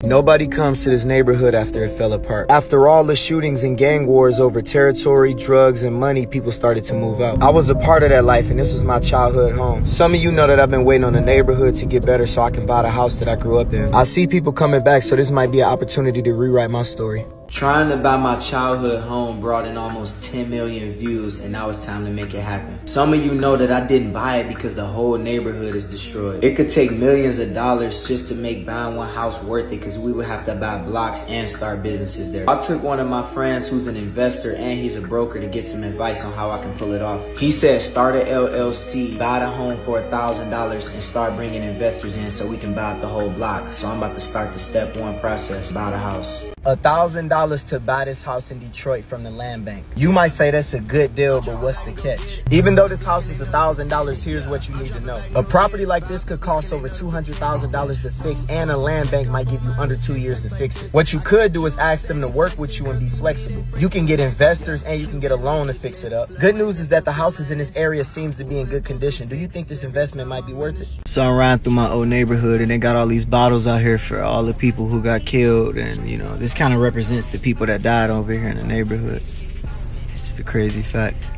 Nobody comes to this neighborhood after it fell apart. After all the shootings and gang wars over territory, drugs, and money, people started to move out. I was a part of that life, and this was my childhood home. Some of you know that I've been waiting on the neighborhood to get better so I can buy the house that I grew up in. I see people coming back, so this might be an opportunity to rewrite my story. Trying to buy my childhood home brought in almost 10 million views, and now it's time to make it happen. Some of you know that I didn't buy it because the whole neighborhood is destroyed. It could take millions of dollars just to make buying one house worth it, because we would have to buy blocks and start businesses there. I took one of my friends who's an investor and he's a broker to get some advice on how I can pull it off. He said start a LLC, buy the home for $1,000 and start bringing investors in so we can buy up the whole block. So I'm about to start the step one process, buy the house. $1,000 to buy this house in Detroit from the land bank. You might say that's a good deal, but what's the catch? Even though this house is $1,000, here's what you need to know. A property like this could cost over $200,000 to fix, and a land bank might give you under 2 years to fix it. What you could do is ask them to work with you and be flexible. You can get investors and you can get a loan to fix it up. Good news is that the houses in this area seems to be in good condition. Do you think this investment might be worth it? So I'm riding through my old neighborhood and they got all these bottles out here for all the people who got killed, and you know, this kind of represents the people that died over here in the neighborhood. It's the crazy fact.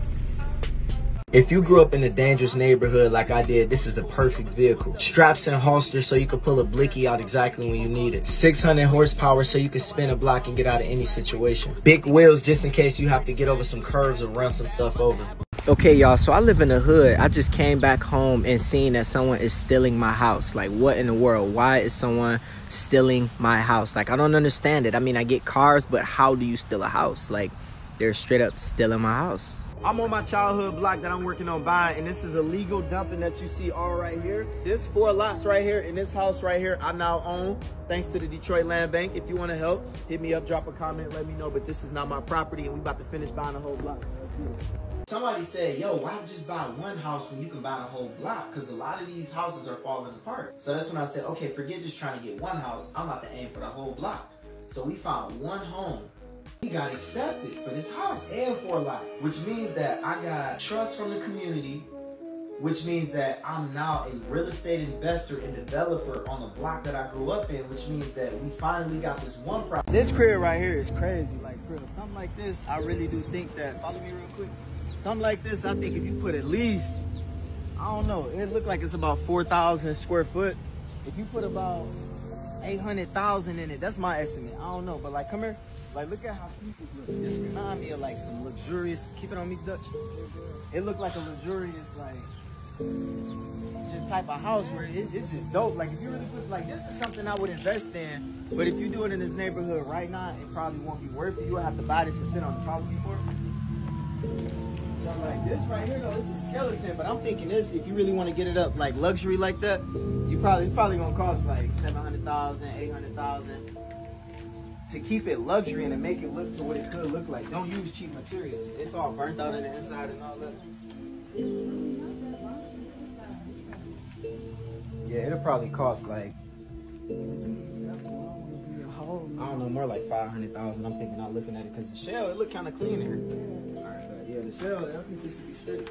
If you grew up in a dangerous neighborhood like I did, this is the perfect vehicle. Straps and holsters so you can pull a blicky out exactly when you need it. 600 horsepower so you can spin a block and get out of any situation. Big wheels just in case you have to get over some curves or run some stuff over. Okay, y'all, so I live in the hood. I just came back home and seen that someone is stealing my house. Like, what in the world? Why is someone stealing my house? Like, I don't understand it. I mean, I get cars, but how do you steal a house? Like, they're straight up stealing my house. I'm on my childhood block that I'm working on buying, and this is illegal dumping that you see all right here. This 4 lots right here in this house right here I now own, thanks to the Detroit Land Bank. If you want to help, hit me up, drop a comment, let me know. But this is not my property, and we about to finish buying the whole block. Let's do it. Somebody said, yo, why just buy one house when you can buy the whole block? Because a lot of these houses are falling apart. So that's when I said, okay, forget just trying to get one house. I'm about to aim for the whole block. So we found one home. We got accepted for this house and 4 lots, which means that I got trust from the community, which means that I'm now a real estate investor and developer on the block that I grew up in, which means that we finally got this one property. This crib right here is crazy. Like, something like this, I really do think that, follow me real quick. Something like this, I think if you put at least, I don't know, it looked like it's about 4,000 square foot. If you put about 800,000 in it, that's my estimate. I don't know, but like, come here. Like, look at how people look. This reminds me of like some luxurious, keep it on me, Dutch. It looked like a luxurious, like, just type of house where it's just dope. Like, if you really put, like, this is something I would invest in. But if you do it in this neighborhood right now, it probably won't be worth it. You will have to buy this and sit on the property for it. Something like this right here, though, this is skeleton. But I'm thinking this, if you really want to get it up like luxury like that, it's probably gonna cost like 700,000, 800,000. To keep it luxury and to make it look to what it could look like. Don't use cheap materials. It's all burnt out on the inside and all that. Yeah, it'll probably cost like, I don't know, more like 500,000. I'm thinking not looking at it because the shell, it look kind of clean here. All right, but yeah, the shell, I think this should be straight.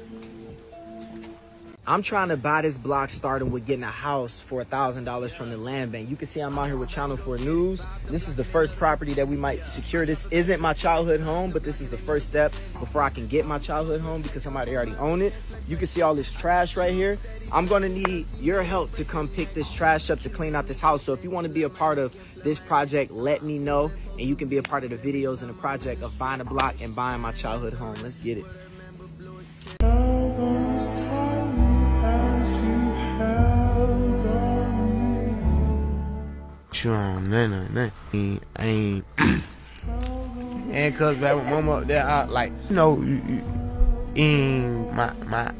I'm trying to buy this block starting with getting a house for $1,000 from the land bank. You can see I'm out here with Channel 4 News. This is the first property that we might secure. This isn't my childhood home, but this is the first step before I can get my childhood home because somebody already owned it. You can see all this trash right here. I'm gonna need your help to come pick this trash up to clean out this house. So if you wanna be a part of this project, let me know. And you can be a part of the videos and the project of buying a block and buying my childhood home. Let's get it. Ain't and cuz back with mama up there, I like, you know, in my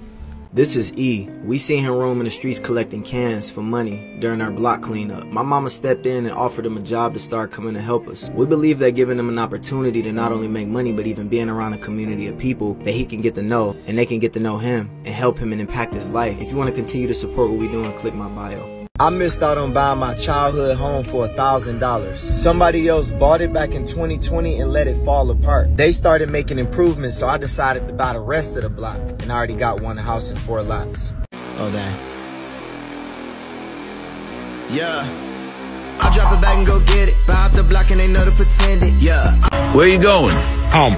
This is E. We seen him roaming the streets collecting cans for money during our block cleanup. My mama stepped in and offered him a job to start coming to help us. We believe that giving him an opportunity to not only make money, but even being around a community of people that he can get to know, and they can get to know him and help him and impact his life. If you want to continue to support what we're doing, click my bio. I missed out on buying my childhood home for $1,000. Somebody else bought it back in 2020 and let it fall apart. They started making improvements, so I decided to buy the rest of the block, and I already got one house and 4 lots. Oh, dang. Yeah. I drop it back and go get it. Buy off the block and they know to pretend it. Yeah. Where you going? Home.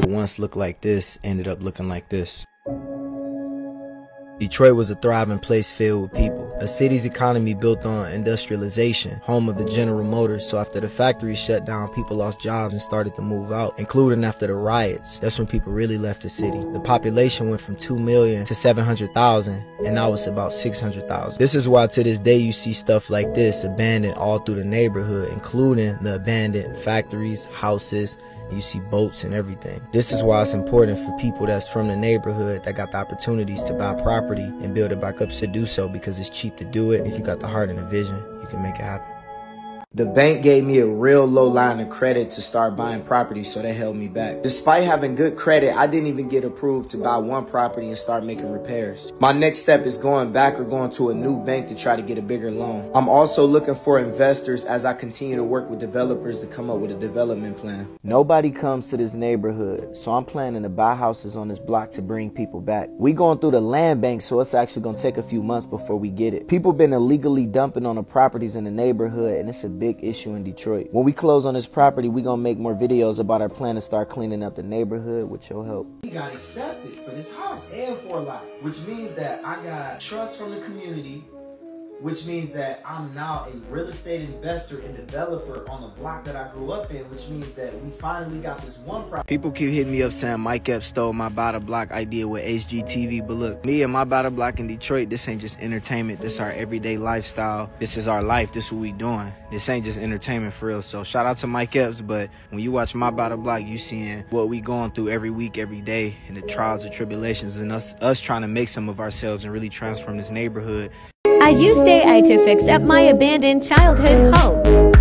Once looked like this, ended up looking like this. Detroit was a thriving place filled with people. A city's economy built on industrialization, home of the General Motors. So after the factory shut down, people lost jobs and started to move out, including after the riots. That's when people really left the city. The population went from 2 million to 700,000, and now it's about 600,000. This is why to this day you see stuff like this abandoned all through the neighborhood, including the abandoned factories, houses. You see boats and everything. This is why it's important for people that's from the neighborhood that got the opportunities to buy property and build it back up to do so, because it's cheap to do it. If you got the heart and the vision, you can make it happen. The bank gave me a real low line of credit to start buying property, so they held me back. Despite having good credit, I didn't even get approved to buy one property and start making repairs. My next step is going back or going to a new bank to try to get a bigger loan. I'm also looking for investors as I continue to work with developers to come up with a development plan. Nobody comes to this neighborhood, so I'm planning to buy houses on this block to bring people back. We going through the land bank, so it's actually going to take a few months before we get it. People been illegally dumping on the properties in the neighborhood, and it's a big issue in Detroit. When we close on this property, we gonna make more videos about our plan to start cleaning up the neighborhood with your help. We got accepted for this house and 4 lots, which means that I got trust from the community, which means that I'm now a real estate investor and developer on the block that I grew up in, which means that we finally got this one property. People keep hitting me up saying Mike Epps stole my Buy the Block idea with HGTV, but look, me and my Buy the Block in Detroit, this ain't just entertainment, this our everyday lifestyle, this is our life, this what we doing. This ain't just entertainment for real. So shout out to Mike Epps, but when you watch my Buy the Block, you seeing what we going through every week, every day, and the trials and tribulations, and us trying to make some of ourselves and really transform this neighborhood. I used AI to fix up my abandoned childhood home.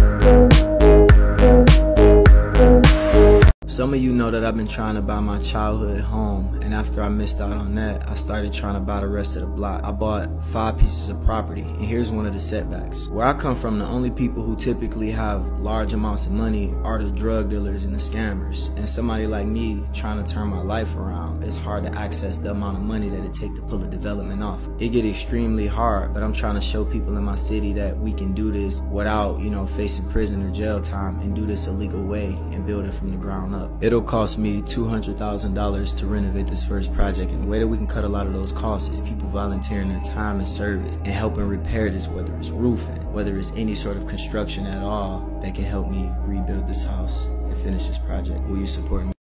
Some of you know that I've been trying to buy my childhood home, and after I missed out on that, I started trying to buy the rest of the block. I bought 5 pieces of property, and here's one of the setbacks. Where I come from, the only people who typically have large amounts of money are the drug dealers and the scammers. And somebody like me trying to turn my life around, it's hard to access the amount of money that it takes to pull a development off. It get extremely hard, but I'm trying to show people in my city that we can do this without, facing prison or jail time, and do this a legal way and build it from the ground up. It'll cost me $200,000 to renovate this first project, and the way that we can cut a lot of those costs is people volunteering their time and service and helping repair this, whether it's roofing, whether it's any sort of construction at all that can help me rebuild this house and finish this project. Will you support me?